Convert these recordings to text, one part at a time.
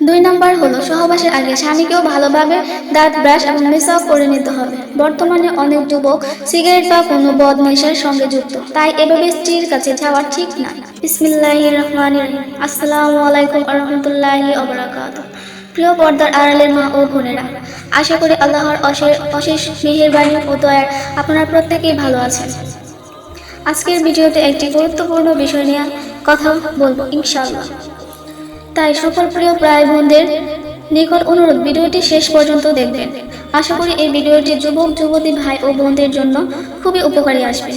দুই নাম্বার হলো সহবাসের আগে স্বামীকেও ভালোভাবে দাঁত ব্রাশ এবং মেসওয়াক করে নিতে হবে। বর্তমানে অনেক যুবক সিগারেট বা কোনো বদ নেশার সঙ্গে যুক্ত, তাই এভাবে স্ত্রীর কাছে যাওয়া ঠিক না। বিসমিল্লাহির রহমানির রহিম। আসসালামু আলাইকুম ওয়া রাহমাতুল্লাহি ওয়া বারাকাতুহু। প্রিয় পর্দার আড়ালের মা ও বোনেরা, আশা করি আল্লাহর অশেষ মেহেরবানি ও দয়ায় আপনারা প্রত্যেকেই ভালো আছেন। আজকের ভিডিওতে একটি গুরুত্বপূর্ণ বিষয় নিয়ে কথা বলবো ইনশাআল্লাহ। তাই সকল প্রিয় প্রায় বোনদের নিকট অনুরোধ, ভিডিওটি শেষ পর্যন্ত দেখবেন। আশা করি এই ভিডিওটি যুবক যুবতী ভাই ও বোনদের জন্য খুবই উপকারী আসবে।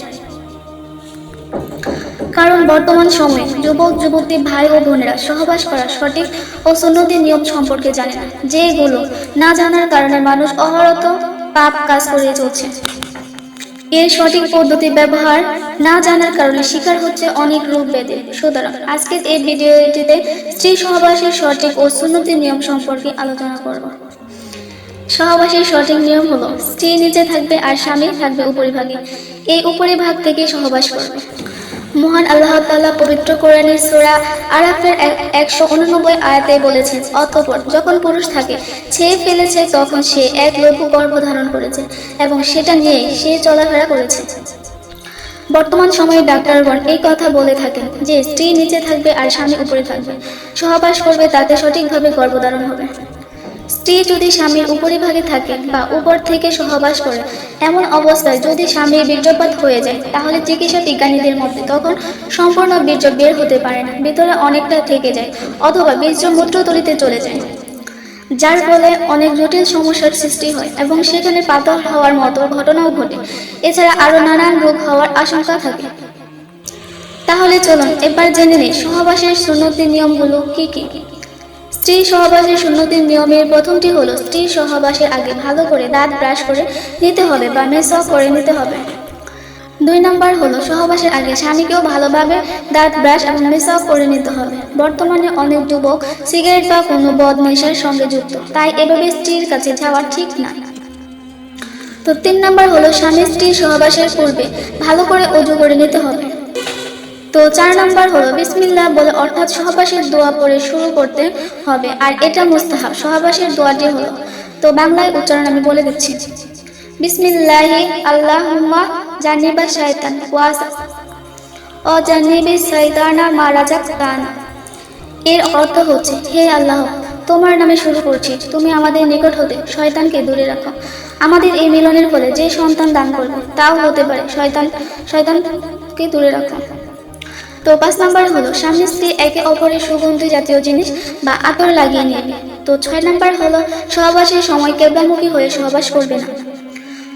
কারণ বর্তমান সময়ে যুবক যুবতী ভাই ও বোনেরা সহবাস করার সঠিক ও সুন্নতি নিয়ম সম্পর্কে জানে না, যেগুলো না জানার কারণে মানুষ অহরত পাপ কাজ করে চলছে। এর সঠিক পদ্ধতি ব্যবহার না জানার কারণে শিকার হচ্ছে অনেক রোগ ব্যাধি। সুতরাং আজকের এই ভিডিওটিতে স্ত্রী সহবাসের সঠিক ও সুন্নতি নিয়ম সম্পর্কে আলোচনা করব। সহবাসের সঠিক নিয়ম হলো, স্ত্রী নিচে থাকবে আর স্বামী থাকবে উপরিভাগে। এই উপরিভাগ থেকে সহবাস করবে। মহান আল্লাহ তাআলা পবিত্র কোরআনের সূরা আরাফের 189 আয়াতে বলেছেন, অতঃপর যখন পুরুষ থাকে ছেয়ে ফেলেছে তখন সে এক লঘু গর্ভ ধারণ করেছে এবং সেটা নিয়ে সে চলাফেরা করেছে। বর্তমান সময়ে ডাক্তারগণ এই কথা বলে থাকেন যে স্ত্রী নিচে থাকবে আর স্বামী উপরে থাকবে, সহবাস করবে, তাতে সঠিকভাবে গর্ভধারণ হবে। স্ত্রী যদি স্বামীর উপরিভাগে থাকে বা উপর থেকে সহবাস করে, এমন অবস্থায় যদি স্বামীর বীর্যপাত হয়ে যায়, তাহলে চিকিৎসা বিজ্ঞানীদের মতে তখন সম্পূর্ণ বীর্য বের হতে পারে না, ভিতরে অনেকটা থেকে যায় অথবা বীর্য মূত্রতলিতে চলে যায়, যার ফলে অনেক জটিল সমস্যার সৃষ্টি হয় এবং সেখানে পাথর হওয়ার মতো ঘটনাও ঘটে। এছাড়া আরো নানান রোগ হওয়ার আশঙ্কা থাকে। তাহলে চলুন এবার জেনে নিই সহবাসের সুন্নতি নিয়মগুলো কি কি। স্ত্রী সহবাসের সুন্নতির নিয়মের প্রথমটি হলো, স্ত্রী সহবাসের আগে ভালো করে দাঁত ব্রাশ করে নিতে হবে বা মেসওয়াক করে নিতে হবে। দুই নাম্বার হলো সহবাসের আগে স্বামীকেও ভালোভাবে দাঁত ব্রাশ এবং মেসওয়াক করে নিতে হবে। বর্তমানে অনেক যুবক সিগারেট বা কোনো বদ নেশার সঙ্গে যুক্ত, তাই এভাবে স্ত্রীর কাছে যাওয়া ঠিক না। তো তিন নাম্বার হলো স্বামী স্ত্রী সহবাসের পূর্বে ভালো করে ওযু করে নিতে হবে। তো চার নাম্বার হলো বিসমিল্লাহ বলে অর্থাৎ সহবাসের দোয়া পড়ে শুরু করতে হবে, আর এটা মুস্তাহাব। সহবাসের দোয়াটি হলো, তো বাংলায় উচ্চারণ আমি বলে দিচ্ছি। বিসমিল্লাহি আল্লাহুম্মা জান্নিবা শাইতান ও জান্নিবি শাইতানা মা রাযাকতানা। এর অর্থ হচ্ছে, হে আল্লাহ, তোমার নামে শুরু করছি, তুমি আমাদের নিকট হতে শয়তানকে দূরে রাখো। আমাদের এই মিলনের ফলে যে সন্তান দান করবে তাও হতে পারে শয়তানকে দূরে রাখো। তো 5 নাম্বার হলো স্বামী স্ত্রী একে অপরের সুগন্ধি জাতীয় জিনিস বা আতর লাগিয়ে নেবে। তো 6 নাম্বার হলো সহবাসের সময় কেবলামুখী হয়ে সহবাস করবে না।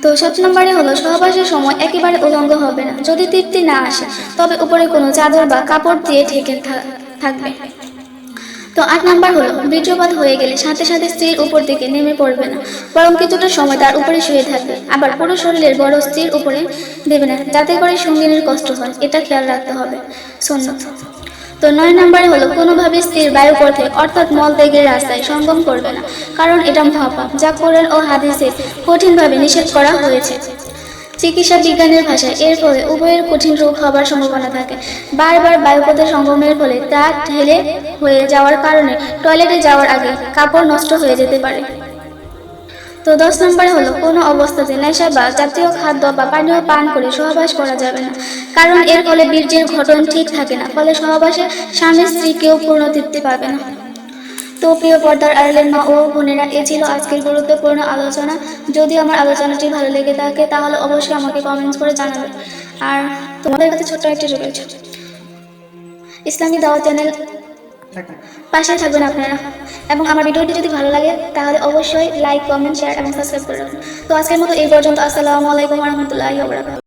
তো 7 নম্বরে হলো সহবাসের সময় একেবারে উলঙ্গ হবে না। যদি তৃপ্তি না আসে তবে উপরে কোনো চাদর বা কাপড় দিয়ে ঢেকে থাকবে। তো 8 নাম্বার হলো বীর্যপাত হয়ে গেলে সাথে সাথে স্ত্রীর উপর দিকে নেমে পড়বে না, বরং কিছুটা সময় তার উপরে শুয়ে থাকবে। আবার পুরো শরীরের বড় স্ত্রীর উপরে দেবে না, যাতে করে সঙ্গিনীর কষ্ট হয়, এটা খেয়াল রাখতে হবে। সুন্নত। তো 9 নম্বরে হলো কোনোভাবে স্ত্রীর বায়ুপথে অর্থাৎ মলত্যাগের রাস্তায় সঙ্গম করবে না, কারণ এটা মহাপাপ, যা কোরআন ও হাদিসে কঠিনভাবে নিষেধ করা হয়েছে। চিকিৎসা বিজ্ঞানের ভাষায় এর ফলে উভয়ের কঠিন রোগ হবার সম্ভাবনা থাকে। বারবার বায়ুপথে সঙ্গমের ফলে তা ঢেলে হয়ে যাওয়ার কারণে টয়লেটে যাওয়ার আগে কাপড় নষ্ট হয়ে যেতে পারে। তো 10 নম্বরে হলো কোনো অবস্থাতে নেশা বা জাতীয় খাদ্য বা পানীয় পান করে সহবাস করা যাবে না, কারণ এর ফলে বীর্যের গঠন ঠিক থাকে না, ফলে সহবাসে স্বামী স্ত্রী কেউ পূর্ণ তৃপ্তি পাবে না। তো প্রিয় পর্দার আড়ালের মা ও বোনেরা, এ ছিল আজকের গুরুত্বপূর্ণ আলোচনা। যদি আমার আলোচনাটি ভালো লেগে থাকে তাহলে অবশ্যই আমাকে কমেন্টস করে জানাবে। আর তোমাদের কাছে ছোট্ট একটি রিকোয়েস্ট, ইসলামী দাওয়াত চ্যানেল পাশে থাকবেন আপনারা, এবং আমার ভিডিওটি যদি ভালো লাগে তাহলে অবশ্যই লাইক, কমেন্ট, শেয়ার এবং সাবস্ক্রাইব করে রাখুন। তো আজকের মতো এই পর্যন্ত। আসসালামু আলাইকুম ওয়া রাহমাতুল্লাহি ওয়া বারাকাতুহু।